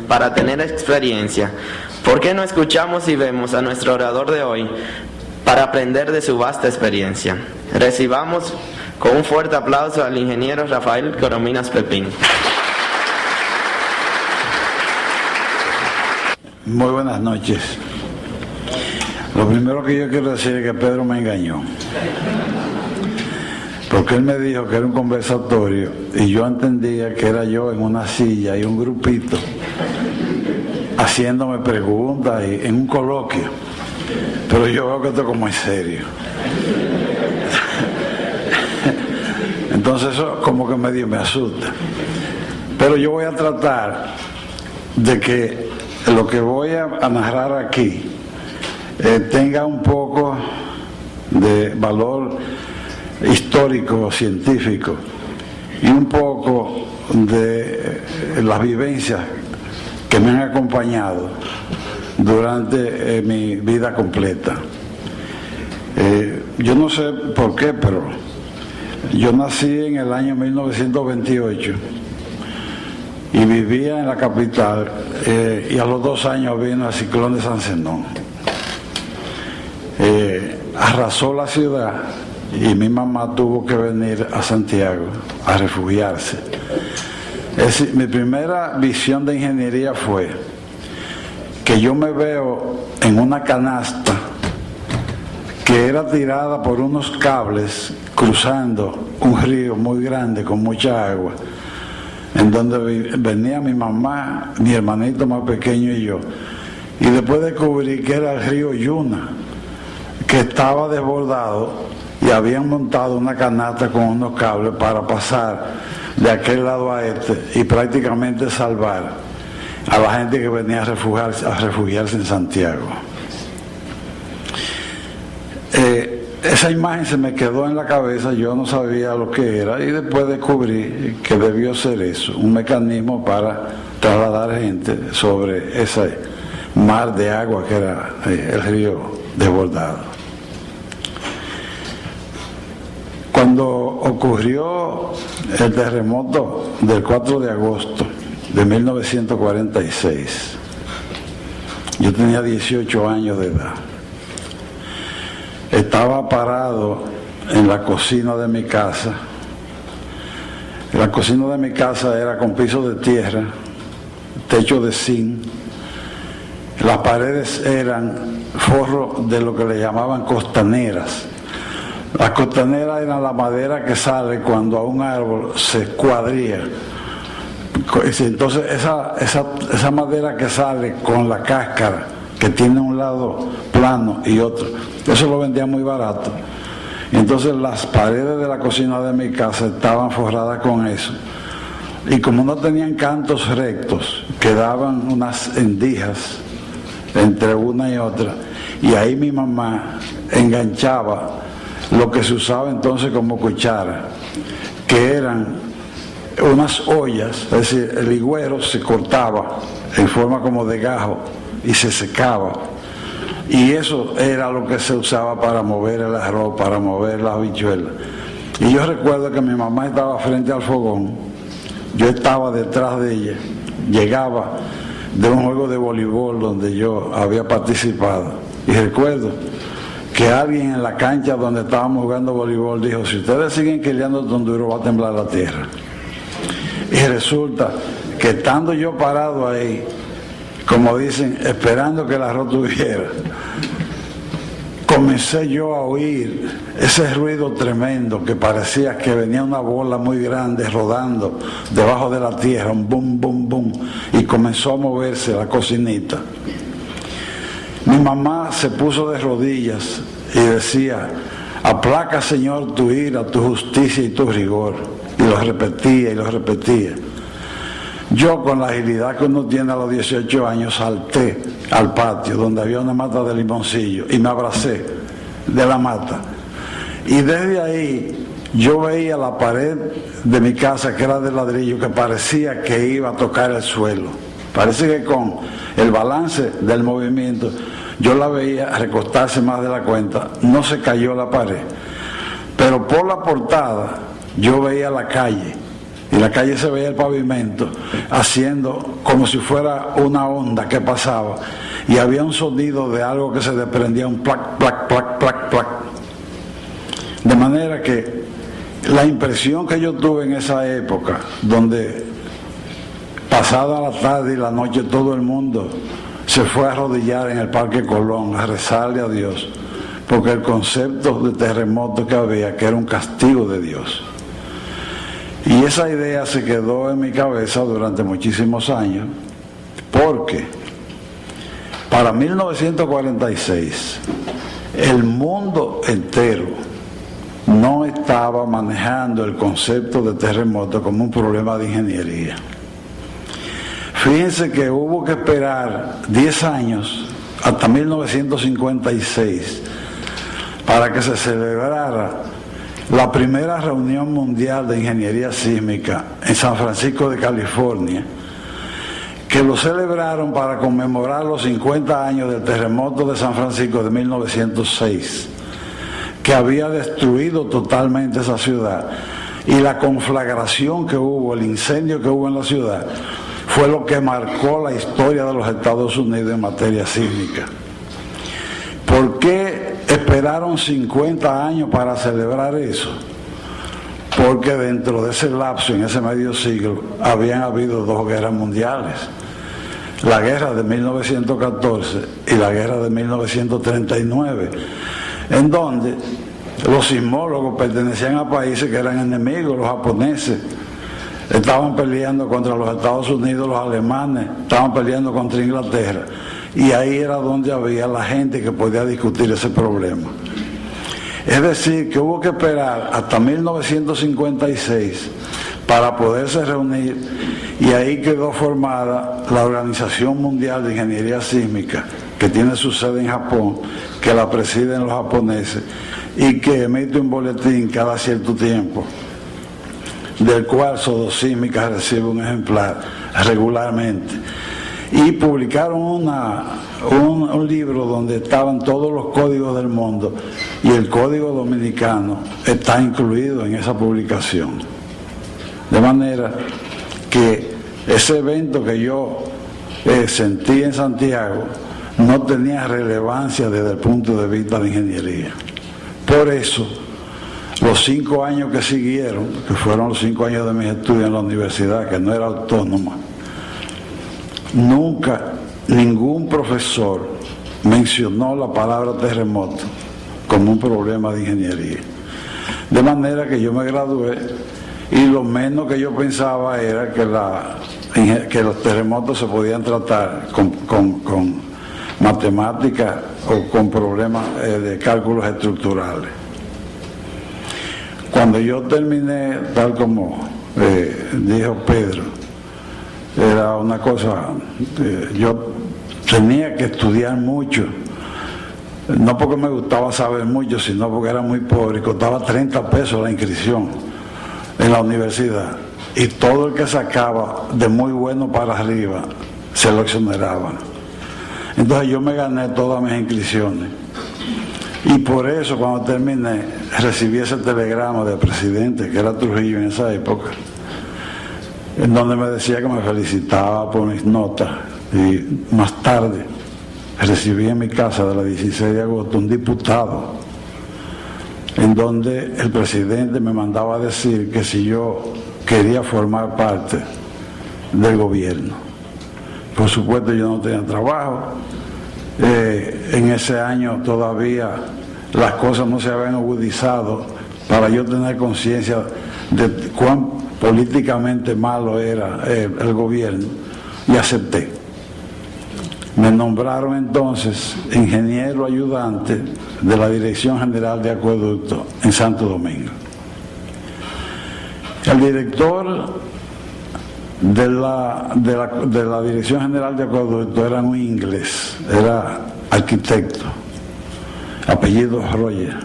para tener experiencia. ¿Por qué no escuchamos y vemos a nuestro orador de hoy para aprender de su vasta experiencia? Recibamos con un fuerte aplauso al ingeniero Rafael Corominas Pepín. Muy buenas noches. Lo primero que yo quiero decir es que Pedro me engañó, porque él me dijo que era un conversatorio y yo entendía que era yo en una silla y un grupito haciéndome preguntas y en un coloquio, pero yo veo que esto es como en serio. Entonces eso como que medio me asusta, pero yo voy a tratar de que lo que voy a narrar aquí tenga un poco de valor histórico, científico, y un poco de las vivencias que me han acompañado durante mi vida completa. Yo no sé por qué, pero yo nací en el año 1928 y vivía en la capital, y a los 2 años vino el ciclón de San Zenón. Arrasó la ciudad y mi mamá tuvo que venir a Santiago a refugiarse. Mi primera visión de ingeniería fue que yo me veo en una canasta que era tirada por unos cables cruzando un río muy grande con mucha agua, en donde venía mi mamá, mi hermanito más pequeño y yo, y después descubrí que era el río Yuna, que estaba desbordado y habían montado una canasta con unos cables para pasar de aquel lado a este y prácticamente salvar a la gente que venía a refugiarse en Santiago. Esa imagen se me quedó en la cabeza, yo no sabía lo que era y después descubrí que debió ser eso, un mecanismo para trasladar gente sobre ese mar de agua que era el río desbordado. Cuando ocurrió el terremoto del 4 de agosto de 1946, yo tenía 18 años de edad. Estaba parado en la cocina de mi casa. La cocina de mi casa era con piso de tierra, techo de zinc. Las paredes eran forro de lo que le llamaban costaneras. Las costaneras eran la madera que sale cuando a un árbol se cuadría. Entonces esa madera que sale con la cáscara, que tiene un lado plano y otro, eso lo vendían muy barato. Entonces las paredes de la cocina de mi casa estaban forradas con eso. Y como no tenían cantos rectos, quedaban unas endijas entre una y otra. Y ahí mi mamá enganchaba lo que se usaba entonces como cuchara, que eran unas ollas, es decir, el higüero se cortaba en forma como de gajo y se secaba, y eso era lo que se usaba para mover el arroz, para mover las habichuelas. Y yo recuerdo que mi mamá estaba frente al fogón, yo estaba detrás de ella, llegaba de un juego de voleibol donde yo había participado, y recuerdo que alguien en la cancha donde estábamos jugando voleibol dijo: si ustedes siguen quillando tan duro va a temblar la tierra. Y resulta que estando yo parado ahí, como dicen, esperando que el arroz tuviera, comencé yo a oír ese ruido tremendo que parecía que venía una bola muy grande rodando debajo de la tierra, un bum, bum, bum, y comenzó a moverse la cocinita. Mi mamá se puso de rodillas y decía: aplaca, Señor, tu ira, tu justicia y tu rigor. Y lo repetía y lo repetía. Yo, con la agilidad que uno tiene a los 18 años, salté al patio donde había una mata de limoncillo y me abracé de la mata. Y desde ahí yo veía la pared de mi casa, que era de ladrillo, que parecía que iba a tocar el suelo. Parece que con el balance del movimiento yo la veía recostarse más de la cuenta. No se cayó la pared, pero por la portada yo veía la calle y la calle se veía el pavimento haciendo como si fuera una onda que pasaba, y había un sonido de algo que se desprendía, un plac, plac, plac, plac, plac. De manera que la impresión que yo tuve en esa época, donde pasada la tarde y la noche todo el mundo se fue a arrodillar en el Parque Colón a rezarle a Dios, porque el concepto de terremoto que había, que era un castigo de Dios. Y esa idea se quedó en mi cabeza durante muchísimos años, porque para 1946 el mundo entero no estaba manejando el concepto de terremoto como un problema de ingeniería. Fíjense que hubo que esperar 10 años, hasta 1956, para que se celebrara la primera reunión mundial de ingeniería sísmica en San Francisco de California, que lo celebraron para conmemorar los 50 años del terremoto de San Francisco de 1906, que había destruido totalmente esa ciudad, y la conflagración que hubo, el incendio que hubo en la ciudad, fue lo que marcó la historia de los Estados Unidos en materia sísmica. ¿Por qué esperaron 50 años para celebrar eso? Porque dentro de ese lapso, en ese medio siglo, habían habido 2 guerras mundiales. La guerra de 1914 y la guerra de 1939, en donde los sismólogos pertenecían a países que eran enemigos, los japoneses estaban peleando contra los Estados Unidos, los alemanes estaban peleando contra Inglaterra, y ahí era donde había la gente que podía discutir ese problema. Es decir, que hubo que esperar hasta 1956 para poderse reunir, y ahí quedó formada la Organización Mundial de Ingeniería Sísmica, que tiene su sede en Japón, que la presiden los japoneses y que emite un boletín cada cierto tiempo, del cual Sodosísmica recibe un ejemplar regularmente. Y publicaron un libro donde estaban todos los códigos del mundo, y el código dominicano está incluido en esa publicación. De manera que ese evento que yo sentí en Santiago no tenía relevancia desde el punto de vista de ingeniería. Por eso, los 5 años que siguieron, que fueron los 5 años de mis estudios en la universidad, que no era autónoma, nunca ningún profesor mencionó la palabra terremoto como un problema de ingeniería. De manera que yo me gradué, y lo menos que yo pensaba era que los terremotos se podían tratar con matemáticas o con problemas de cálculos estructurales. Cuando yo terminé, tal como dijo Pedro, era una cosa, yo tenía que estudiar mucho, no porque me gustaba saber mucho, sino porque era muy pobre y costaba 30 pesos la inscripción en la universidad, y todo el que sacaba de muy bueno para arriba se lo exoneraban. Entonces yo me gané todas mis inscripciones, y por eso cuando terminé recibí ese telegrama del presidente, que era Trujillo en esa época, en donde me decía que me felicitaba por mis notas. Y más tarde recibí en mi casa de la 16 de agosto un diputado, en donde el presidente me mandaba a decir que si yo quería formar parte del gobierno. Por supuesto yo no tenía trabajo, en ese año todavía las cosas no se habían agudizado para yo tener conciencia de cuán políticamente malo era el gobierno, y acepté. Me nombraron entonces ingeniero ayudante de la Dirección General de Acueducto en Santo Domingo. El director de la Dirección General de Acueducto era un inglés, era arquitecto, apellido Roger,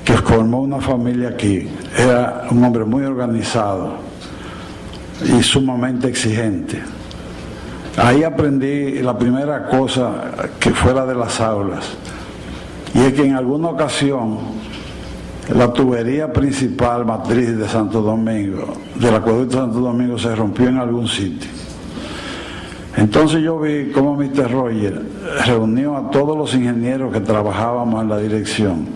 que formó una familia aquí. Era un hombre muy organizado y sumamente exigente. Ahí aprendí la primera cosa que fuera de las aulas, y es que en alguna ocasión la tubería principal matriz de Santo Domingo, del acueducto de Santo Domingo, se rompió en algún sitio. Entonces yo vi cómo Mr. Roger reunió a todos los ingenieros que trabajábamos en la dirección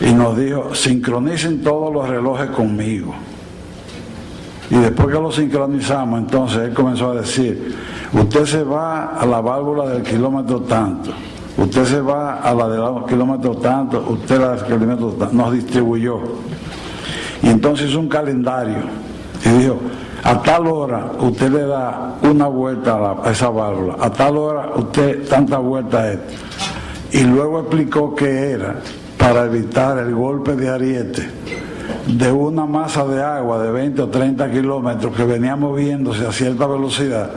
y nos dijo: sincronicen todos los relojes conmigo. Y después que lo sincronizamos, entonces él comenzó a decir: usted se va a la válvula del kilómetro tanto, usted se va a la del kilómetro tanto, usted a la del kilómetro tanto. Nos distribuyó. Y entonces hizo un calendario y dijo: a tal hora usted le da una vuelta a esa válvula, a tal hora usted tanta vuelta a esto. Y luego explicó que era para evitar el golpe de ariete de una masa de agua de 20 o 30 kilómetros que venía moviéndose a cierta velocidad,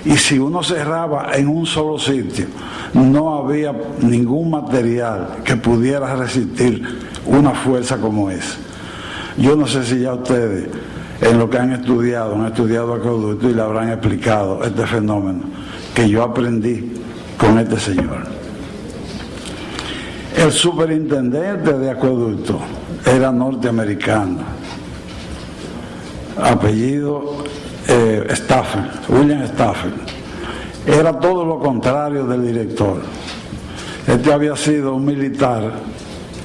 y si uno cerraba en un solo sitio, no había ningún material que pudiera resistir una fuerza como esa. Yo no sé si ya ustedes, en lo que han estudiado acueducto y le habrán explicado este fenómeno que yo aprendí con este señor. El superintendente de acueducto era norteamericano, apellido Stafford, William Stafford. Era todo lo contrario del director. Este había sido un militar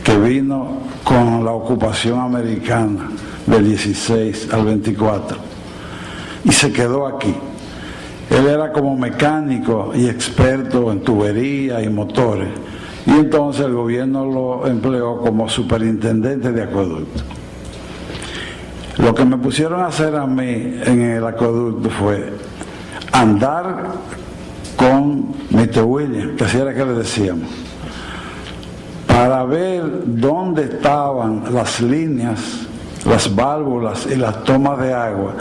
que vino con la ocupación americana del 16 al 24 y se quedó aquí. Él era como mecánico y experto en tubería y motores, y entonces el gobierno lo empleó como superintendente de acueducto. Lo que me pusieron a hacer a mí en el acueducto fue andar con Mr. William, que así era que le decíamos, para ver dónde estaban las líneas, las válvulas y las tomas de agua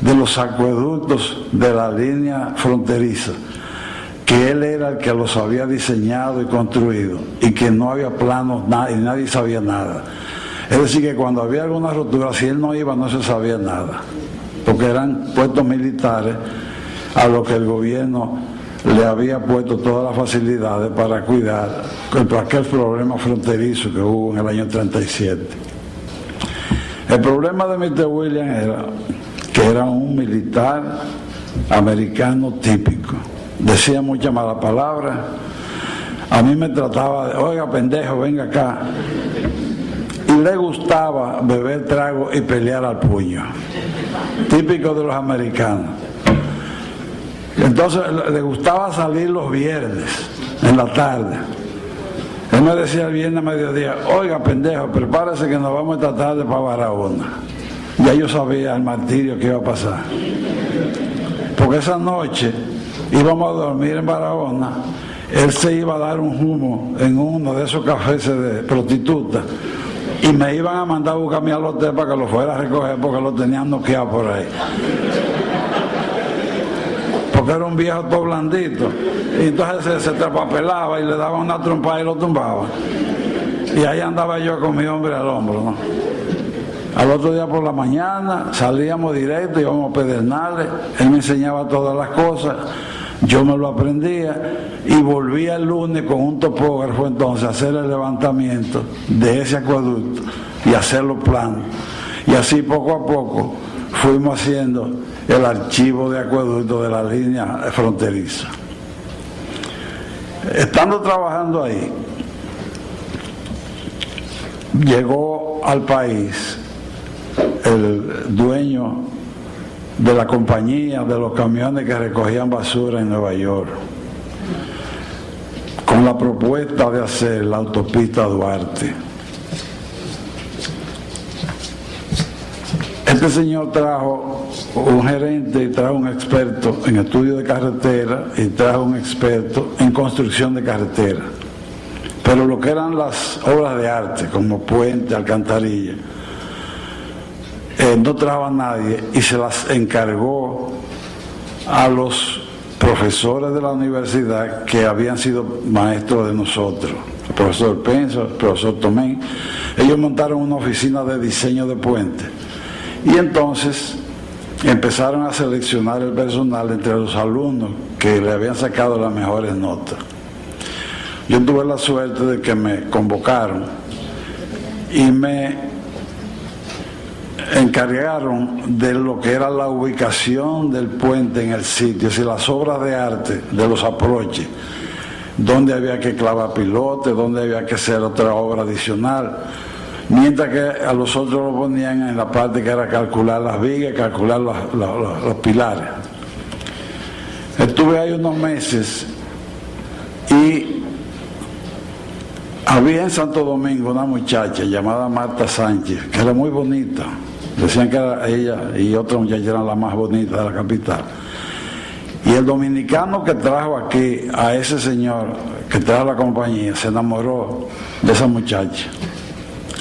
de los acueductos de la línea fronteriza, que él era el que los había diseñado y construido, y que no había planos y nadie sabía nada. Es decir, que cuando había alguna rotura, si él no iba, no se sabía nada, porque eran puestos militares a los que el gobierno le había puesto todas las facilidades para cuidar aquel problema fronterizo que hubo en el año 37. El problema de Mr. William era que era un militar americano típico. Decía muchas malas palabras. A mí me trataba de: oiga, pendejo, venga acá. Y le gustaba beber trago y pelear al puño, típico de los americanos. Entonces le gustaba salir los viernes en la tarde. Él me decía el viernes a mediodía: oiga, pendejo, prepárese que nos vamos esta tarde para Barahona. Ya yo sabía el martirio que iba a pasar, porque esa noche íbamos a dormir en Barahona. Él se iba a dar un humo en uno de esos cafés de prostitutas y me iban a mandar a buscar a mí al hotel para que lo fuera a recoger, porque lo tenían noqueado por ahí, porque era un viejo todo blandito. Y entonces se trapapelaba y le daban una trompada y lo tumbaba. Y ahí andaba yo con mi hombre al hombro, ¿no? Al otro día por la mañana salíamos directo, íbamos a Pedernales. Él me enseñaba todas las cosas, yo me lo aprendía y volvía el lunes con un topógrafo entonces a hacer el levantamiento de ese acueducto y hacer los planos. Y así poco a poco fuimos haciendo el archivo de acueducto de la línea fronteriza. Estando trabajando ahí, llegó al país el dueño de la compañía de los camiones que recogían basura en Nueva York, con la propuesta de hacer la autopista Duarte. Este señor trajo un gerente y trajo un experto en estudio de carretera y trajo un experto en construcción de carretera. Pero lo que eran las obras de arte, como puente, alcantarilla, no trajo a nadie y se las encargó a los profesores de la universidad que habían sido maestros de nosotros, el profesor Penso, el profesor Tomén. Ellos montaron una oficina de diseño de puentes y entonces empezaron a seleccionar el personal entre los alumnos que le habían sacado las mejores notas. Yo tuve la suerte de que me convocaron y me encargaron de lo que era la ubicación del puente en el sitio, si las obras de arte de los aproches, donde había que clavar pilotes, donde había que hacer otra obra adicional, mientras que a los otros lo ponían en la parte que era calcular las vigas, calcular los pilares. Estuve ahí unos meses y había en Santo Domingo una muchacha llamada Marta Sánchez, que era muy bonita. Decían que era ella y otra muchacha eran las más bonitas de la capital. Y el dominicano que trajo aquí a ese señor que trajo la compañía se enamoró de esa muchacha.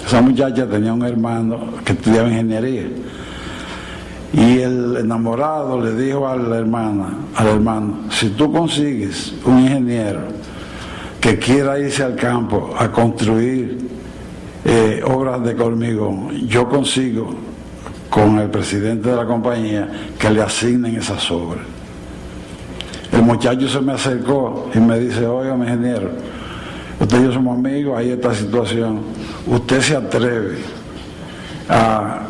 Esa muchacha tenía un hermano que estudiaba ingeniería. Y el enamorado le dijo al hermano, si tú consigues un ingeniero que quiera irse al campo a construir obras de hormigón, yo consigo con el presidente de la compañía que le asignen esas obras. El muchacho se me acercó y me dice, oiga, mi ingeniero, usted y yo somos amigos, hay esta situación, usted se atreve a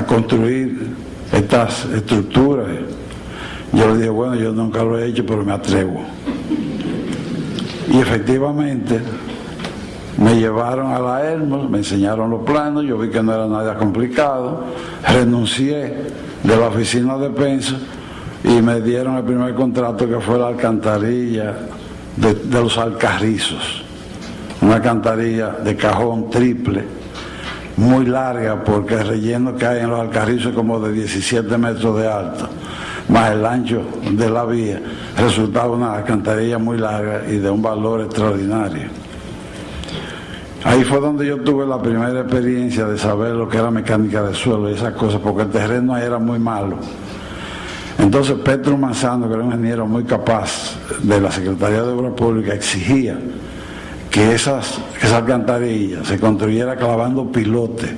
construir estas estructuras. Yo le dije, bueno, yo nunca lo he hecho, pero me atrevo. Y efectivamente me llevaron a la Hermos, me enseñaron los planos, yo vi que no era nada complicado, renuncié de la oficina de Penso y me dieron el primer contrato, que fue la alcantarilla de los Alcarrizos, una alcantarilla de cajón triple, muy larga, porque el relleno que hay en los Alcarrizos es como de 17 metros de alto, más el ancho de la vía, resultaba una alcantarilla muy larga y de un valor extraordinario. Ahí fue donde yo tuve la primera experiencia de saber lo que era mecánica de suelo y esas cosas, porque el terreno ahí era muy malo. Entonces Petro Manzano, que era un ingeniero muy capaz de la Secretaría de Obras Públicas, exigía que esa alcantarilla se construyera clavando pilotes.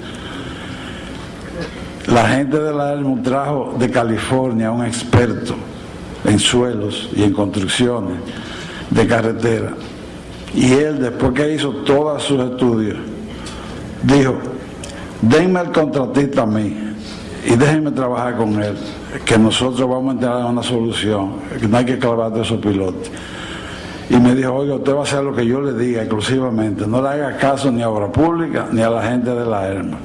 La gente de la Hermos trajo de California a un experto en suelos y en construcciones de carretera, y él, después que hizo todos sus estudios, dijo, denme el contratista a mí y déjenme trabajar con él, que nosotros vamos a entrar en una solución, que no hay que clavar de esos pilotes. Y me dijo, oiga, usted va a hacer lo que yo le diga exclusivamente, no le haga caso ni a Obras Públicas ni a la gente de la Hermos.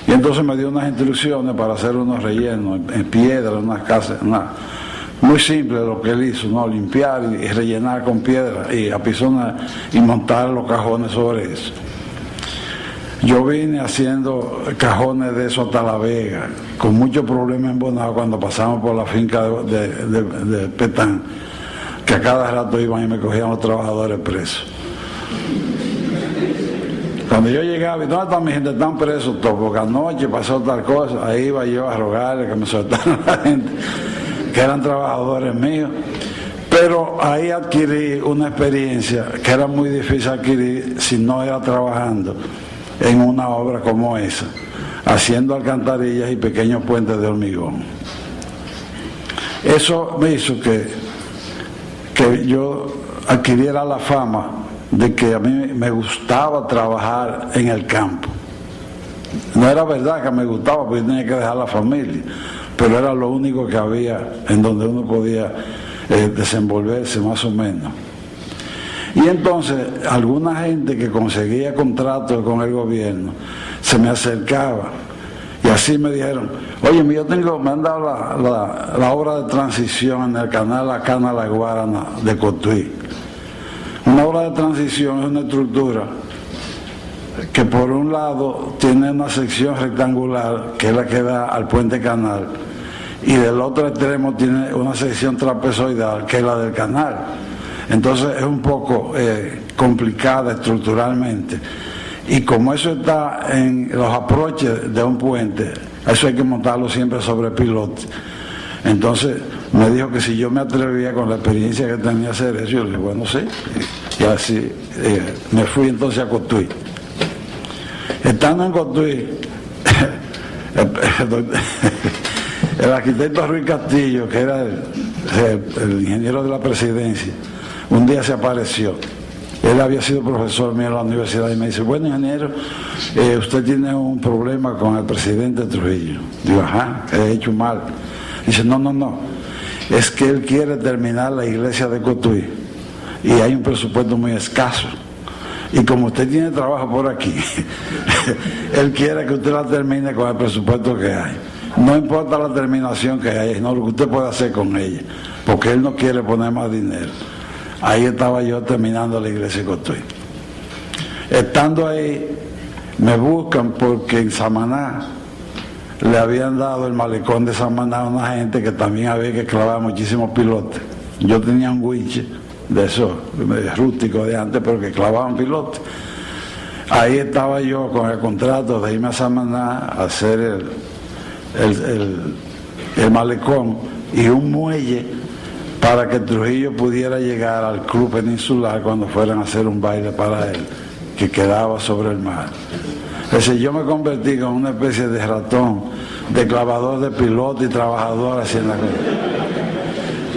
Y entonces me dio unas instrucciones para hacer unos rellenos en piedra, unas casas, muy simple lo que él hizo, ¿no? Limpiar y rellenar con piedra y apisonar y montar los cajones sobre eso. Yo vine haciendo cajones de eso hasta La Vega, con muchos problemas en Bonao cuando pasamos por la finca de Petán, que a cada rato iban y me cogían los trabajadores presos. Cuando yo llegaba, ¿y dónde están mi gente? Están presos todos, porque anoche pasó tal cosa, ahí iba yo a rogarle que me soltaran la gente, que eran trabajadores míos. Pero ahí adquirí una experiencia que era muy difícil adquirir si no era trabajando en una obra como esa, haciendo alcantarillas y pequeños puentes de hormigón. Eso me hizo que yo adquiriera la fama de que a mí me gustaba trabajar en el campo. No era verdad que me gustaba, porque yo tenía que dejar la familia, pero era lo único que había en donde uno podía desenvolverse más o menos. Y entonces alguna gente que conseguía contratos con el gobierno se me acercaba y así me dijeron, oye, me han dado la obra de transición en el canal La Cana La Guarana de Cotuí. Una obra de transición es una estructura que por un lado tiene una sección rectangular, que es la que da al puente canal, y del otro extremo tiene una sección trapezoidal, que es la del canal. Entonces es un poco complicada estructuralmente, y como eso está en los aproches de un puente, eso hay que montarlo siempre sobre pilotes. Entonces me dijo que si yo me atrevía con la experiencia que tenía hacer eso, yo le dije, bueno, sí, y así me fui entonces a Cotuí. Estando en Cotuí, el arquitecto Ruiz Castillo, que era el ingeniero de la presidencia, un día se apareció. Él había sido profesor mío en la universidad y me dice, bueno, ingeniero, usted tiene un problema con el presidente Trujillo. Digo, ajá, he hecho mal. Dice, no, es que él quiere terminar la iglesia de Cotuí y hay un presupuesto muy escaso. Y como usted tiene trabajo por aquí, él quiere que usted la termine con el presupuesto que hay. No importa la terminación que hay, sino lo que usted puede hacer con ella, porque él no quiere poner más dinero. Ahí estaba yo terminando la iglesia de Cotuí. Estando ahí, me buscan porque en Samaná le habían dado el malecón de Samaná a una gente que también había que clavar muchísimos pilotes. Yo tenía un winche de esos rústicos de antes, pero que clavaban pilotes. Ahí estaba yo con el contrato de irme a Samaná a hacer el malecón y un muelle para que Trujillo pudiera llegar al club peninsular cuando fueran a hacer un baile para él, que quedaba sobre el mar. Es decir, yo me convertí en una especie de ratón, de clavador de piloto y trabajador haciendo la cosa.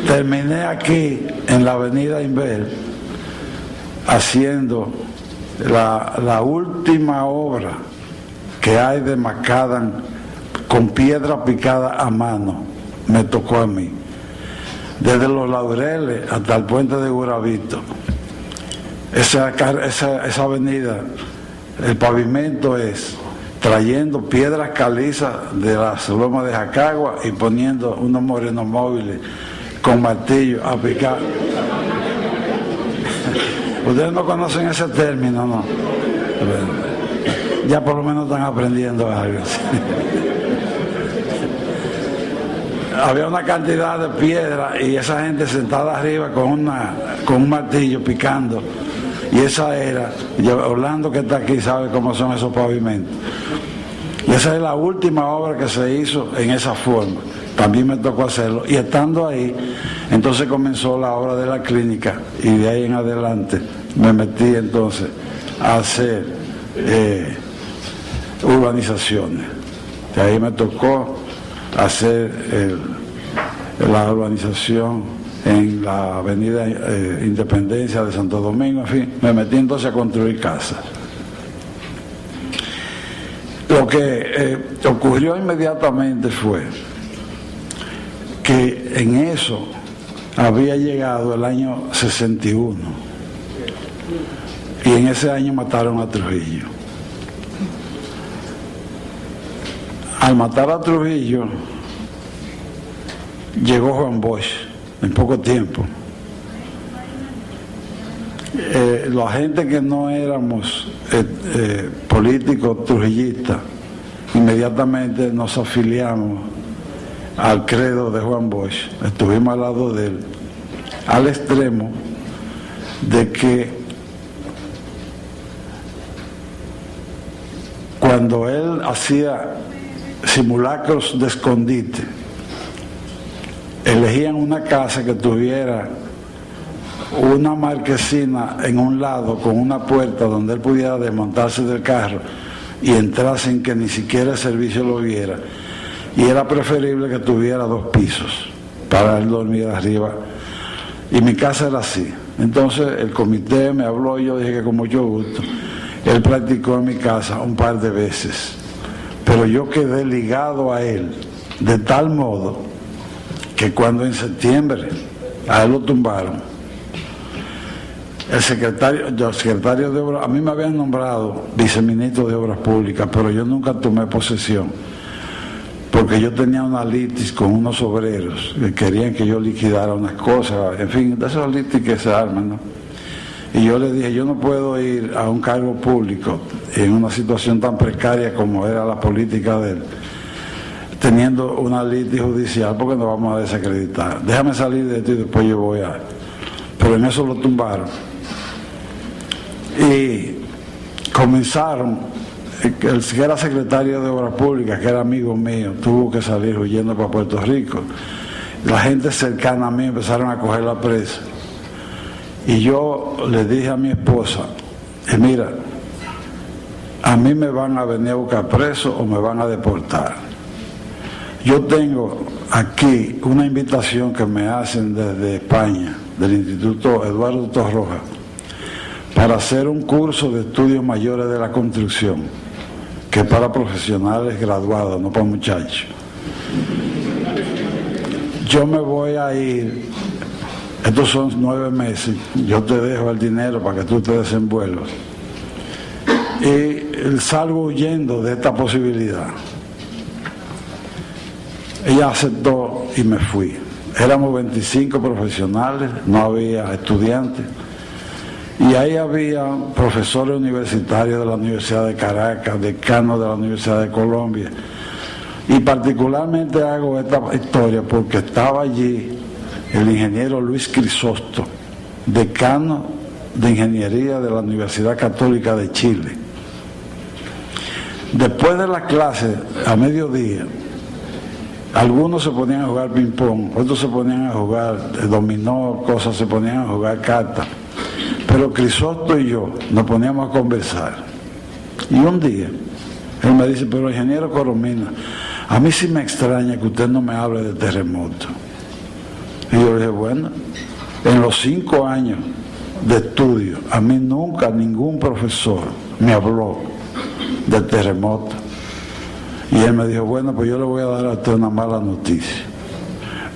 Terminé aquí, en la avenida Inver, haciendo la última obra que hay de macadam con piedra picada a mano. Me tocó a mí. Desde Los Laureles hasta el puente de Guravito. Esa avenida, el pavimento es trayendo piedras calizas de las lomas de Jacagua y poniendo unos morenos móviles con martillo a picar. Ustedes no conocen ese término, ¿no? Ya por lo menos están aprendiendo algo. Había una cantidad de piedra y esa gente sentada arriba con un martillo picando. Y esa era, Orlando que está aquí sabe cómo son esos pavimentos. Y esa es la última obra que se hizo en esa forma. También me tocó hacerlo. Y estando ahí, entonces comenzó la obra de la clínica y de ahí en adelante me metí entonces a hacer urbanizaciones. De ahí me tocó hacer la urbanización en la avenida Independencia de Santo Domingo, en fin, me metí entonces a construir casas. Lo que ocurrió inmediatamente fue que en eso había llegado el año 61 y en ese año mataron a Trujillo. Al matar a Trujillo llegó Juan Bosch en poco tiempo. La gente que no éramos políticos trujillistas, inmediatamente nos afiliamos al credo de Juan Bosch. Estuvimos al lado de él, al extremo de que cuando él hacía simulacros de escondite, elegían una casa que tuviera una marquesina en un lado con una puerta donde él pudiera desmontarse del carro y entrar sin que ni siquiera el servicio lo viera, y era preferible que tuviera 2 pisos para él dormir arriba, y mi casa era así. Entonces el comité me habló y yo dije que con mucho gusto. Él practicó en mi casa un par de veces, pero yo quedé ligado a él de tal modo que cuando en septiembre a él lo tumbaron, el secretario de Obras, a mí me habían nombrado viceministro de Obras Públicas, pero yo nunca tomé posesión, porque yo tenía una litis con unos obreros que querían que yo liquidara unas cosas, en fin, de esos litis que se arman, ¿no? Y yo le dije, yo no puedo ir a un cargo público en una situación tan precaria como era la política de él, teniendo una litis judicial, porque nos vamos a desacreditar. Déjame salir de esto y después yo voy a... Pero en eso lo tumbaron. Y comenzaron, el que era secretario de Obras Públicas, que era amigo mío, tuvo que salir huyendo para Puerto Rico. La gente cercana a mí empezaron a coger la presa. Y yo le dije a mi esposa, mira, a mí me van a venir a buscar preso o me van a deportar. Yo tengo aquí una invitación que me hacen desde España, del Instituto Eduardo Torroja, para hacer un curso de estudios mayores de la construcción, que es para profesionales graduados, no para muchachos. Yo me voy a ir, estos son 9 meses, yo te dejo el dinero para que tú te desenvuelvas. Y salgo huyendo de esta posibilidad. Ella aceptó y me fui. Éramos 25 profesionales, no había estudiantes. Y ahí había profesores universitarios de la Universidad de Caracas, decanos de la Universidad de Colombia. Y particularmente hago esta historia porque estaba allí el ingeniero Luis Crisóstomo, decano de Ingeniería de la Universidad Católica de Chile. Después de la clase, a mediodía, algunos se ponían a jugar ping-pong, otros se ponían a jugar dominó, cosas, se ponían a jugar cartas. Pero Crisóstomo y yo nos poníamos a conversar. Y un día, él me dice, pero ingeniero Coromina, a mí sí me extraña que usted no me hable de terremoto. Y yo le dije, bueno, en los 5 años de estudio, a mí nunca ningún profesor me habló de terremoto. Y él me dijo, bueno, pues yo le voy a dar a usted una mala noticia.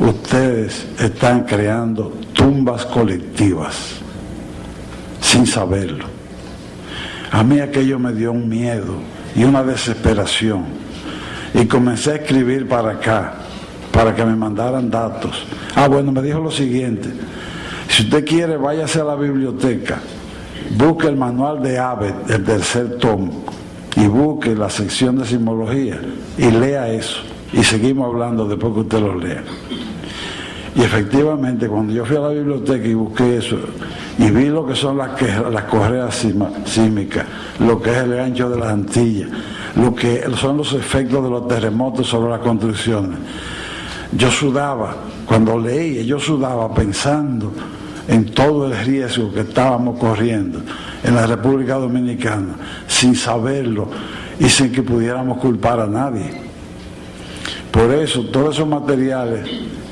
Ustedes están creando tumbas colectivas sin saberlo. A mí aquello me dio un miedo y una desesperación. Y comencé a escribir para acá, para que me mandaran datos. Bueno, me dijo lo siguiente: si usted quiere, váyase a la biblioteca, busque el manual de Abet, el 3er tomo, y busque la sección de sismología y lea eso. Y seguimos hablando después que usted lo lea. Y efectivamente, cuando yo fui a la biblioteca y busqué eso, y vi lo que son las correas sísmicas, lo que es el gancho de las Antillas, lo que son los efectos de los terremotos sobre las construcciones, yo sudaba, cuando leía, yo sudaba pensando en todo el riesgo que estábamos corriendo en la República Dominicana, sin saberlo y sin que pudiéramos culpar a nadie. Por eso, todos esos materiales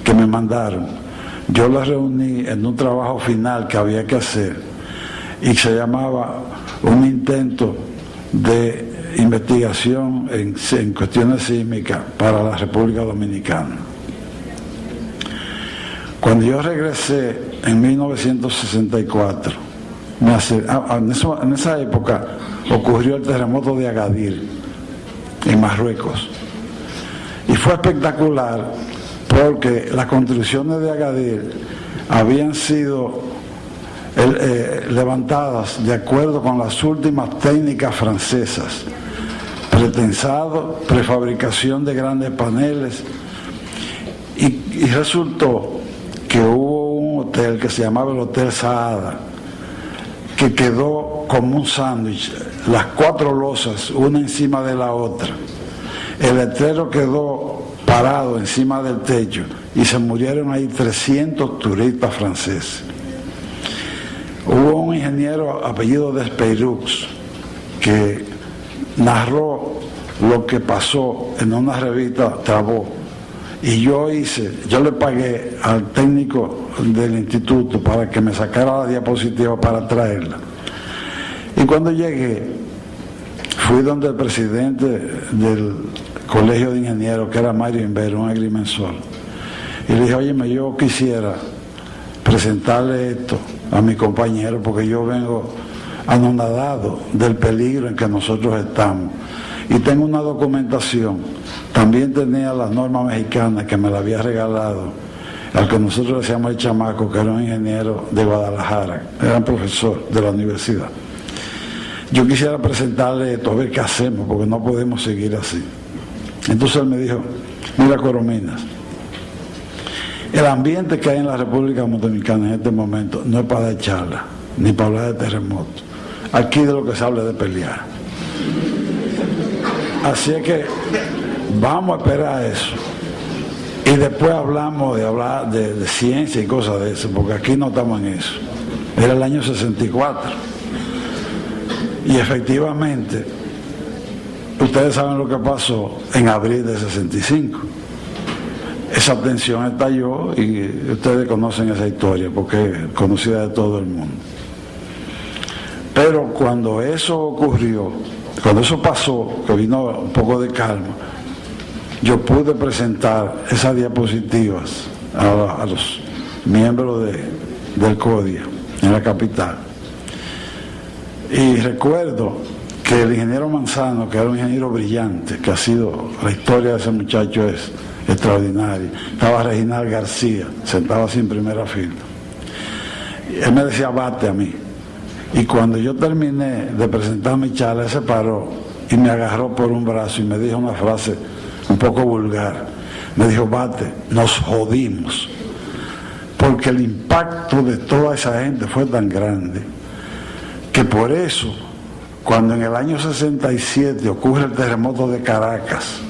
que me mandaron, yo los reuní en un trabajo final que había que hacer y se llamaba un intento de investigación en cuestiones sísmicas para la República Dominicana. Cuando yo regresé en 1964, en esa época ocurrió el terremoto de Agadir en Marruecos, y fue espectacular porque las construcciones de Agadir habían sido levantadas de acuerdo con las últimas técnicas francesas: pretensado, prefabricación de grandes paneles, y resultó que hubo un hotel que se llamaba el Hotel Saada, que quedó como un sándwich, las 4 losas una encima de la otra. El letrero quedó parado encima del techo y se murieron ahí 300 turistas franceses. Hubo un ingeniero apellido Despeyroux que narró lo que pasó en una revista Trabó, y yo le pagué al técnico del instituto para que me sacara la diapositiva para traerla. Y cuando llegué, fui donde el presidente del Colegio de Ingenieros, que era Mario Invero, un agrimensor, y le dije, óyeme, yo quisiera presentarle esto a mi compañero porque yo vengo anonadado del peligro en que nosotros estamos, y tengo una documentación. También tenía la norma mexicana que me la había regalado al que nosotros decíamos el chamaco, que era un ingeniero de Guadalajara, era un profesor de la universidad. Yo quisiera presentarle esto, a ver qué hacemos, porque no podemos seguir así. Entonces él me dijo, mira, Corominas, el ambiente que hay en la República Dominicana en este momento no es para dar charla, ni para hablar de terremotos. Aquí de lo que se habla es de pelear. Así es que vamos a esperar eso. Y después hablamos de hablar de ciencia y cosas de eso, porque aquí no estamos en eso. Era el año 64. Y efectivamente, ustedes saben lo que pasó en abril de 65. Esa tensión estalló y ustedes conocen esa historia porque es conocida de todo el mundo. Pero cuando eso ocurrió, cuando eso pasó, que vino un poco de calma, yo pude presentar esas diapositivas a los miembros del CODIA en la capital. Y recuerdo que el ingeniero Manzano, que era un ingeniero brillante, que ha sido, la historia de ese muchacho es extraordinaria, estaba Reginald García, sentado así en primera fila. Y él me decía, bate a mí. Y cuando yo terminé de presentar mi charla, él se paró y me agarró por un brazo y me dijo una frase un poco vulgar. Me dijo, bate, nos jodimos. Porque el impacto de toda esa gente fue tan grande que por eso, cuando en el año 67 ocurre el terremoto de Caracas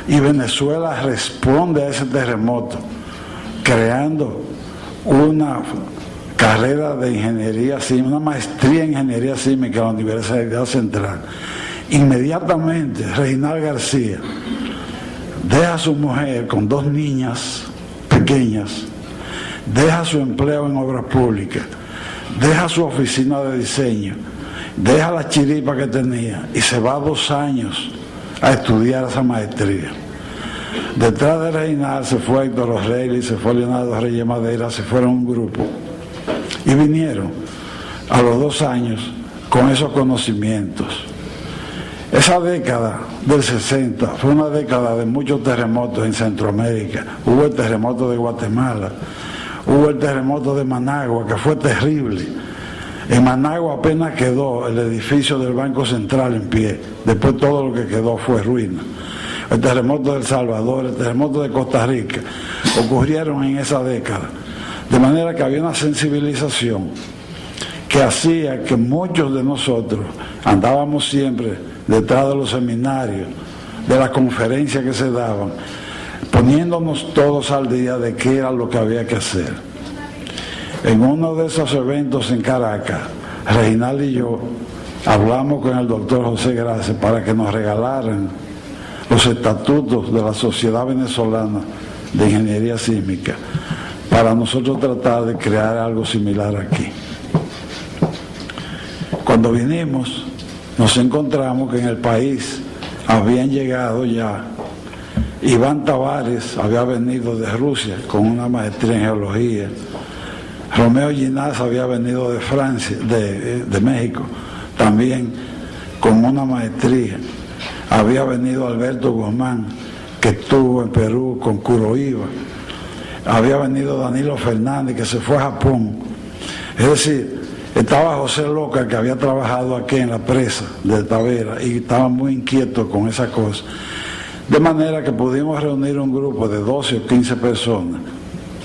y Venezuela responde a ese terremoto creando una carrera de ingeniería sísmica, una maestría en ingeniería sísmica en la Universidad Central, inmediatamente Reginald García deja a su mujer con 2 niñas pequeñas, deja su empleo en obras públicas, deja su oficina de diseño, deja la chiripa que tenía y se va 2 años a estudiar esa maestría. Detrás de Reginald se fue Héctor O'Reilly, se fue Leonardo Reyes Madera, se fueron un grupo y vinieron a los 2 años con esos conocimientos. Esa década del 60 fue una década de muchos terremotos en Centroamérica. Hubo el terremoto de Guatemala, hubo el terremoto de Managua, que fue terrible. En Managua apenas quedó el edificio del Banco Central en pie, después todo lo que quedó fue ruina. El terremoto de El Salvador, el terremoto de Costa Rica, ocurrieron en esa década. De manera que había una sensibilización que hacía que muchos de nosotros andábamos siempre detrás de los seminarios, de las conferencias que se daban, poniéndonos todos al día de qué era lo que había que hacer. En uno de esos eventos en Caracas, Reginald y yo hablamos con el doctor José Grace para que nos regalaran los estatutos de la Sociedad Venezolana de Ingeniería Sísmica, para nosotros tratar de crear algo similar aquí. Cuando vinimos, nos encontramos que en el país habían llegado ya, Iván Tavares había venido de Rusia con una maestría en geología, Romeo Ginás había venido de Francia, de México, también con una maestría, había venido Alberto Guzmán, que estuvo en Perú con Kuroiba, había venido Danilo Fernández, que se fue a Japón. Es decir, estaba José Loca, que había trabajado aquí en la presa de Tavera y estaba muy inquieto con esa cosa. De manera que pudimos reunir un grupo de 12 o 15 personas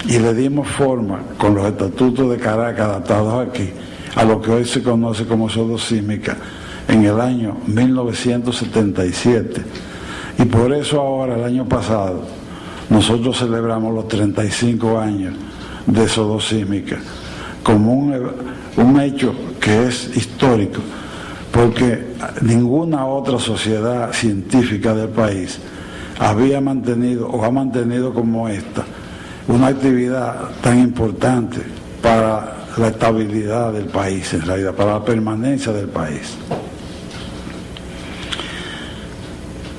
y le dimos forma, con los estatutos de Caracas adaptados aquí, a lo que hoy se conoce como Sodosísmica, en el año 1977. Y por eso ahora, el año pasado, nosotros celebramos los 35 años de Sodosísmica como un hecho que es histórico, porque ninguna otra sociedad científica del país había mantenido o ha mantenido como esta una actividad tan importante para la estabilidad del país, en realidad, para la permanencia del país.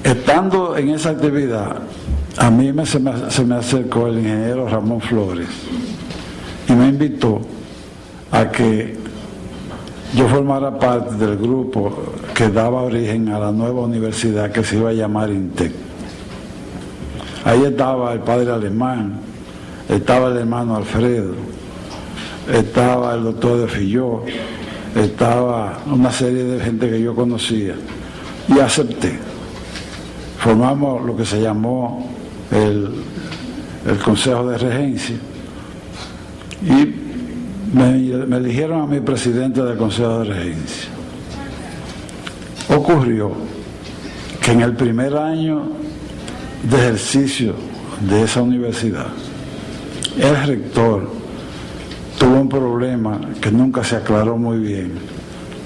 Estando en esa actividad, a mí se me acercó el ingeniero Ramón Flores y me invitó a que yo formara parte del grupo que daba origen a la nueva universidad que se iba a llamar INTEC. Ahí estaba el padre Alemán, estaba el hermano Alfredo, estaba el doctor de Filló, estaba una serie de gente que yo conocía y acepté. Formamos lo que se llamó el Consejo de Regencia y me eligieron a mí presidente del Consejo de Regencia. Ocurrió que en el primer año de ejercicio de esa universidad, el rector tuvo un problema que nunca se aclaró muy bien,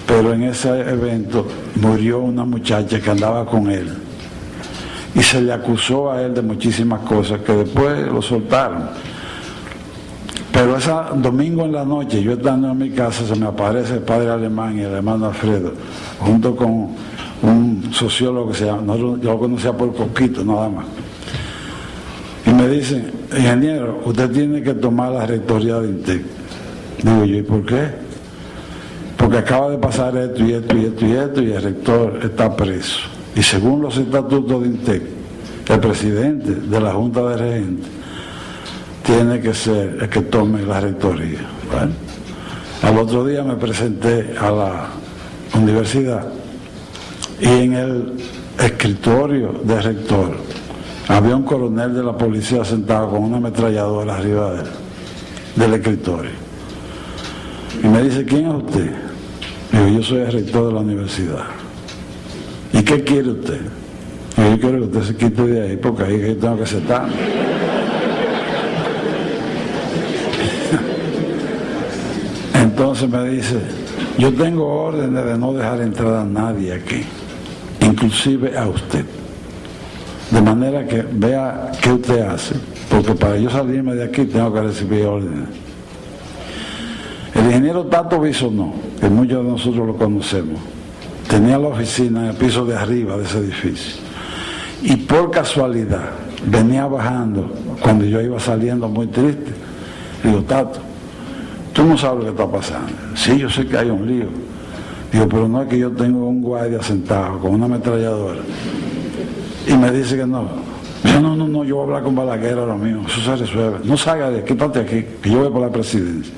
pero en ese evento murió una muchacha que andaba con él y se le acusó a él de muchísimas cosas que después lo soltaron. Pero ese domingo en la noche, yo estando en mi casa, se me aparece el padre Alemán y el hermano Alfredo, junto con un sociólogo que se llama, yo lo conocía por Coquito, nada más. Y me dicen, ingeniero, usted tiene que tomar la rectoría de INTEC. Digo yo, ¿y por qué? Porque acaba de pasar esto y esto y esto y esto, y el rector está preso. Y según los estatutos de INTEC, el presidente de la Junta de Regentes tiene que ser el que tome la rectoría. Bueno, al otro día me presenté a la universidad y en el escritorio del rector había un coronel de la policía sentado con una ametralladora arriba del escritorio. Y me dice, ¿quién es usted? Digo, yo soy el rector de la universidad. ¿Y qué quiere usted? Digo, yo quiero que usted se quite de ahí porque ahí yo tengo que sentar. Entonces me dice, yo tengo órdenes de no dejar entrar a nadie aquí, inclusive a usted. De manera que vea qué usted hace, porque para yo salirme de aquí tengo que recibir órdenes. El ingeniero Tato Bisonó, que muchos de nosotros lo conocemos, tenía la oficina en el piso de arriba de ese edificio. Y por casualidad venía bajando cuando yo iba saliendo muy triste. Digo, Tato, tú no sabes lo que está pasando. Sí, yo sé que hay un lío. Digo, pero no es que yo tengo un guardia sentado con una ametralladora. Y me dice que no. Yo no, yo voy a hablar con Balaguer ahora mismo, eso se resuelve. No salga de aquí, quítate aquí, que yo voy por la presidencia.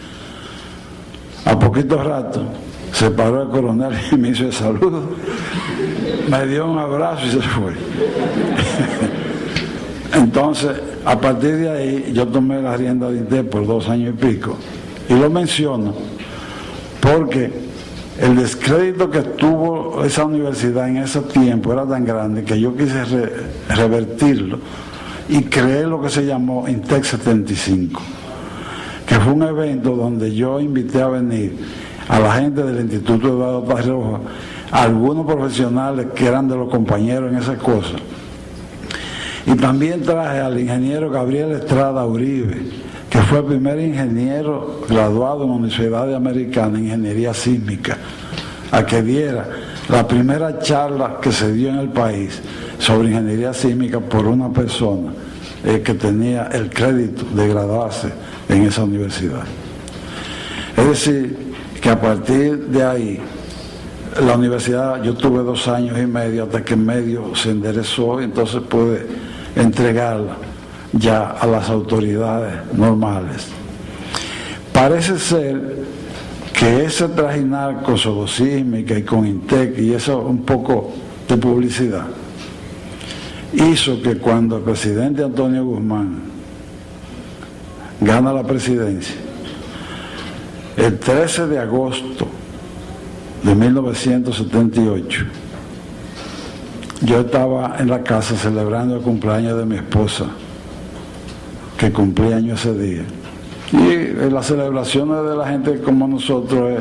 A poquito rato se paró el coronel y me hizo el saludo, me dio un abrazo y se fue. Entonces, a partir de ahí, yo tomé la rienda de INTEC por 2 años y pico. Y lo menciono porque el descrédito que tuvo esa universidad en ese tiempo era tan grande que yo quise revertirlo y creé lo que se llamó INTEC 75, que fue un evento donde yo invité a venir a la gente del Instituto Eduardo Parroja, a algunos profesionales que eran de los compañeros en esas cosas. Y también traje al ingeniero Gabriel Estrada Uribe, que fue el primer ingeniero graduado en la Universidad Americana en Ingeniería Sísmica, a que diera la primera charla que se dio en el país sobre ingeniería sísmica por una persona que tenía el crédito de graduarse en esa universidad. Es decir, que a partir de ahí, la universidad, yo tuve 2 años y medio hasta que en medio se enderezó y entonces pude entregarla ya a las autoridades normales. Parece ser que ese trajinar con Sodosísmica y con INTEC y eso un poco de publicidad hizo que cuando el presidente Antonio Guzmán gana la presidencia, el 13 de agosto de 1978, yo estaba en la casa celebrando el cumpleaños de mi esposa, que cumplía años ese día. Y las celebraciones de la gente como nosotros,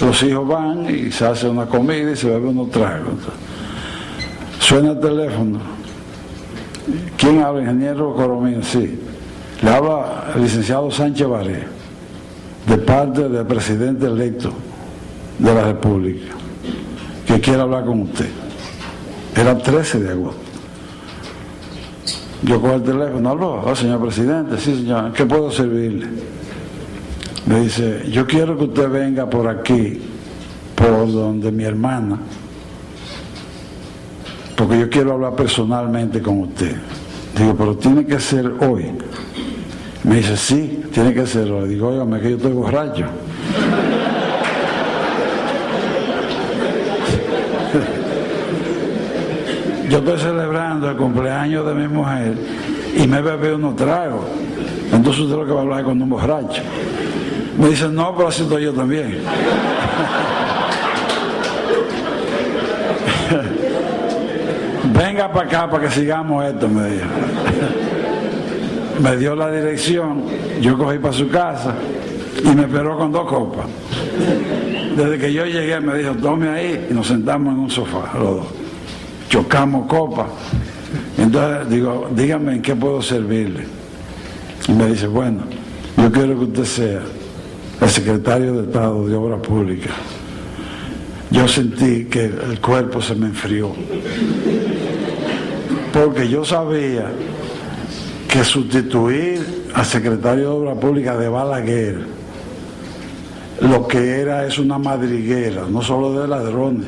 los hijos van y se hace una comida y se bebe unos tragos. Suena el teléfono. ¿Quién habla? Ingeniero Coromino, sí. Le habla el licenciado Sánchez Baré, de parte del presidente electo de la República, que quiere hablar con usted. Era 13 de agosto. Yo cojo el teléfono, aló, señor presidente, sí señor, ¿qué puedo servirle? Me dice, yo quiero que usted venga por aquí, por donde mi hermana, porque yo quiero hablar personalmente con usted. Digo, pero tiene que ser hoy. Me dice, sí, tiene que ser hoy. Digo, óigame, que yo estoy borracho. Yo estoy celebrando el cumpleaños de mi mujer y me bebí unos tragos. Entonces usted lo que va a hablar con un borracho. Me dice, no, pero así estoy yo también. Venga para acá para que sigamos esto, me dijo. Me dio la dirección, yo cogí para su casa y me esperó con 2 copas. Desde que yo llegué me dijo, tome ahí, y nos sentamos en un sofá, los dos. Chocamos copas. Entonces digo, dígame en qué puedo servirle. Y me dice, bueno, yo quiero que usted sea el secretario de Estado de Obras Públicas. Yo sentí que el cuerpo se me enfrió, porque yo sabía que sustituir al secretario de Obras Públicas de Balaguer lo que era es una madriguera, no solo de ladrones,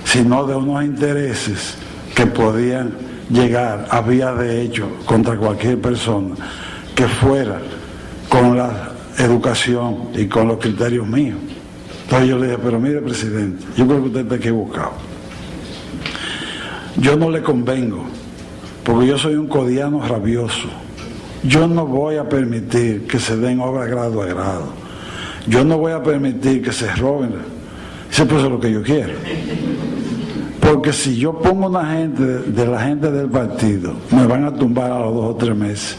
sino de unos intereses que podían llegar a vía de hecho contra cualquier persona que fuera con la educación y con los criterios míos. Entonces yo le dije, pero mire, presidente, yo creo que usted está equivocado. Yo no le convengo, porque yo soy un codiano rabioso. Yo no voy a permitir que se den obras grado a grado. Yo no voy a permitir que se roben. Eso es lo que yo quiero. Porque si yo pongo una gente de la gente del partido, me van a tumbar a los 2 o 3 meses.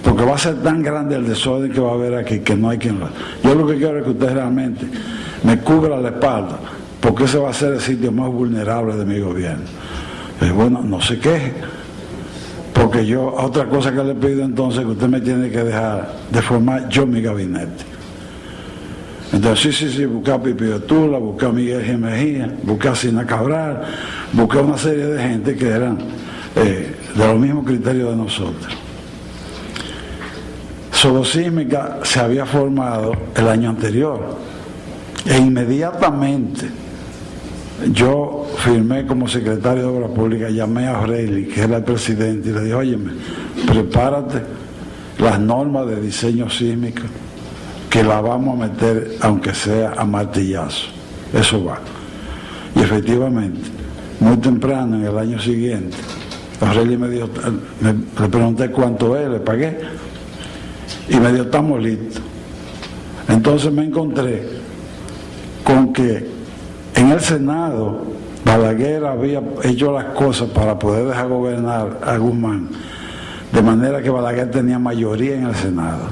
Porque va a ser tan grande el desorden que va a haber aquí que no hay quien lo haga. Yo lo que quiero es que usted realmente me cubra la espalda, porque ese va a ser el sitio más vulnerable de mi gobierno. Bueno, no se queje, porque yo, otra cosa que le pido entonces, que usted me tiene que dejar de formar yo mi gabinete. Entonces, sí, busqué a Pipi de Tula, busqué a Miguel G. Mejía, busqué a Sina Cabral, busqué a una serie de gente que eran de los mismos criterios de nosotros. Sodosísmica se había formado el año anterior e inmediatamente yo firmé como secretario de Obras Públicas, llamé a O'Reilly, que era el presidente, y le dije, óyeme, prepárate las normas de diseño sísmico, que la vamos a meter aunque sea a martillazo, eso va. Y efectivamente, muy temprano en el año siguiente, O'Reilly me dijo, le pregunté cuánto es, le pagué, y me dijo, estamos listos. Entonces me encontré con que en el Senado Balaguer había hecho las cosas para poder dejar gobernar a Guzmán, de manera que Balaguer tenía mayoría en el Senado.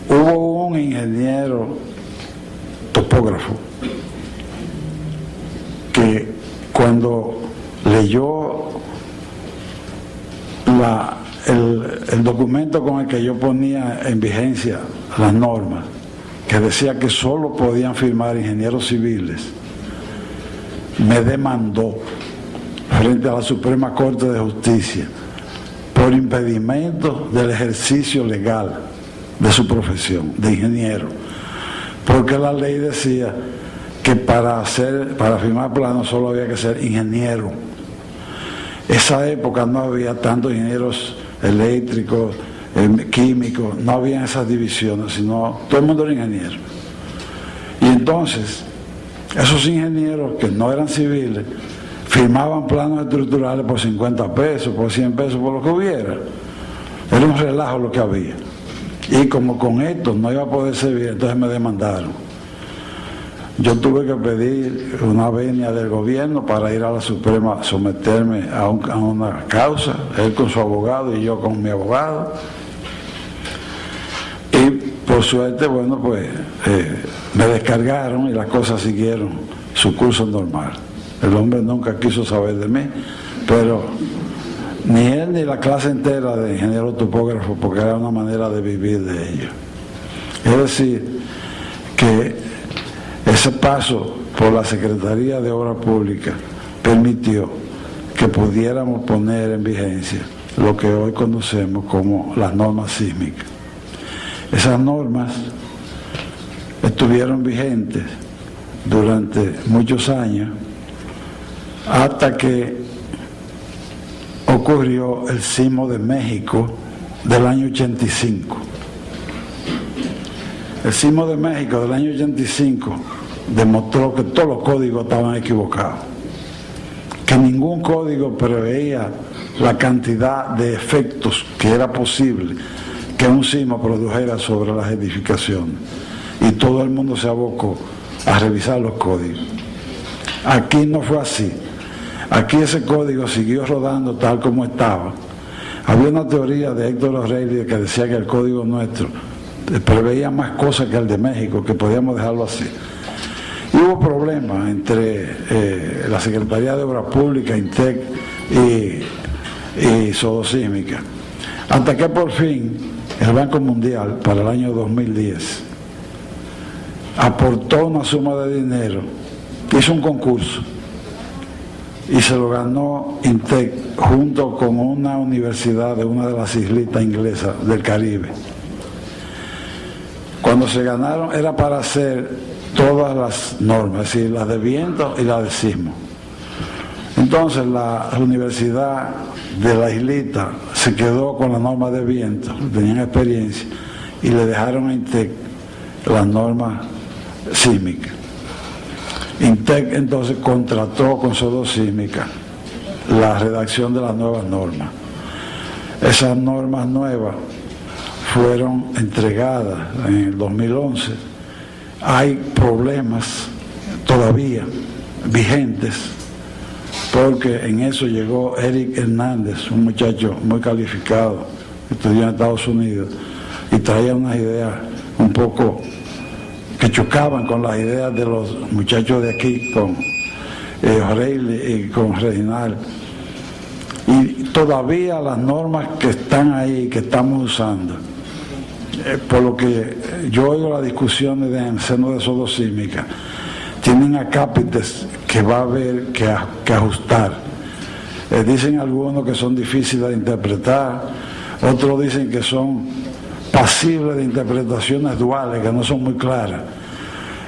Hubo un ingeniero topógrafo que cuando leyó el documento con el que yo ponía en vigencia las normas, que decía que solo podían firmar ingenieros civiles, me demandó frente a la Suprema Corte de Justicia por impedimento del ejercicio legal de su profesión de ingeniero, porque la ley decía que para firmar planos solo había que ser ingeniero. Esa época no había tantos ingenieros eléctricos, químicos, no había esas divisiones, sino todo el mundo era ingeniero. Y entonces, esos ingenieros que no eran civiles, firmaban planos estructurales por 50 pesos, por 100 pesos, por lo que hubiera. Era un relajo lo que había. Y como con esto no iba a poder servir, entonces me demandaron. Yo tuve que pedir una venia del gobierno para ir a la Suprema, someterme a una causa, él con su abogado y yo con mi abogado. Y por suerte, bueno, pues me descargaron y las cosas siguieron su curso normal. El hombre nunca quiso saber de mí, pero ni él ni la clase entera de ingenieros topógrafos, porque era una manera de vivir de ellos. Es decir, que ese paso por la Secretaría de Obras Públicas permitió que pudiéramos poner en vigencia lo que hoy conocemos como las normas sísmicas. Esas normas estuvieron vigentes durante muchos años hasta que ocurrió el sismo de México del año 85. El sismo de México del año 85 demostró que todos los códigos estaban equivocados, que ningún código preveía la cantidad de efectos que era posible que un sismo produjera sobre las edificaciones, y todo el mundo se abocó a revisar los códigos. Aquí no fue así. Aquí ese código siguió rodando tal como estaba. Había una teoría de Héctor O'Reilly que decía que el código nuestro preveía más cosas que el de México, que podíamos dejarlo así. Y hubo problemas entre la Secretaría de Obras Públicas, INTEC y Sodosísmica, hasta que por fin el Banco Mundial para el año 2010 aportó una suma de dinero, hizo un concurso y se lo ganó INTEC junto con una universidad de una de las islitas inglesas del Caribe. Cuando se ganaron era para hacer todas las normas, es decir, las de viento y las de sismo. Entonces la universidad de la islita se quedó con la norma de viento, tenían experiencia, y le dejaron a INTEC las normas sísmicas. INTEC entonces contrató con Sodosísmica la redacción de las nuevas normas. Esas normas nuevas fueron entregadas en el 2011. Hay problemas todavía vigentes, porque en eso llegó Eric Hernández, un muchacho muy calificado, estudió en Estados Unidos, y traía unas ideas un poco que chocaban con las ideas de los muchachos de aquí, con O'Reilly y con Reginald. Y todavía las normas que están ahí, que estamos usando, por lo que yo oigo las discusiones en el seno de Sodosísmica, tienen acápites que va a haber que ajustar. Dicen algunos que son difíciles de interpretar, otros dicen que son pasibles de interpretaciones duales, que no son muy claras.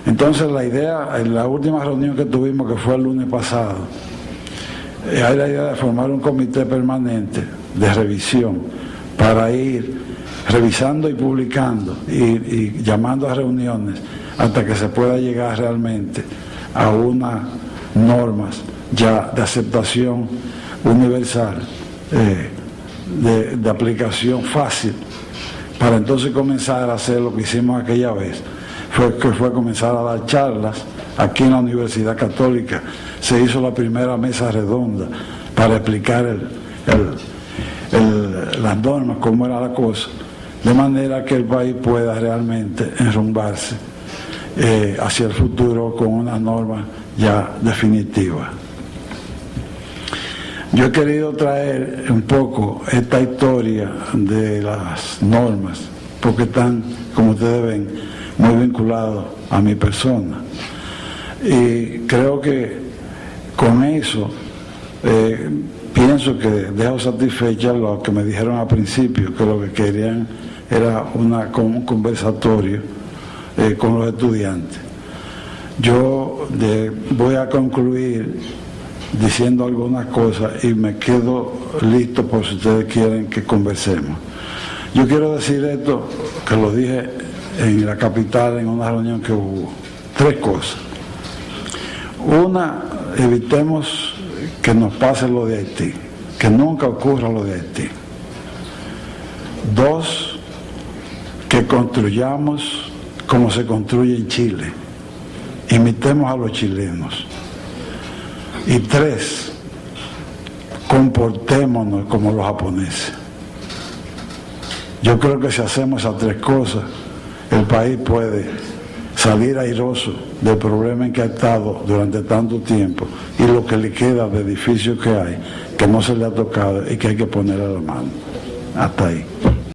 Entonces la idea, en la última reunión que tuvimos, que fue el lunes pasado, hay la idea de formar un comité permanente de revisión para ir revisando y publicando y llamando a reuniones hasta que se pueda llegar realmente a unas normas ya de aceptación universal, de aplicación fácil, para entonces comenzar a hacer lo que hicimos aquella vez, fue comenzar a dar charlas aquí en la Universidad Católica. Se hizo la primera mesa redonda para explicar las normas, cómo era la cosa, de manera que el país pueda realmente enrumbarse hacia el futuro con una norma ya definitiva. Yo he querido traer un poco esta historia de las normas, porque están, como ustedes ven, muy vinculados a mi persona. Y creo que con eso pienso que dejo satisfecha lo que me dijeron al principio, que lo que querían era un conversatorio con los estudiantes. Yo voy a concluir diciendo algunas cosas y me quedo listo por si ustedes quieren que conversemos. Yo quiero decir esto, que lo dije en la capital en una reunión que hubo. 3 cosas. Una, evitemos que nos pase lo de Haití, que nunca ocurra lo de Haití. 2, que construyamos como se construye en Chile, imitemos a los chilenos. Y 3, comportémonos como los japoneses. Yo creo que si hacemos esas 3 cosas, el país puede salir airoso del problema en que ha estado durante tanto tiempo y lo que le queda de edificios que hay, que no se le ha tocado y que hay que ponerle la mano. Hasta ahí.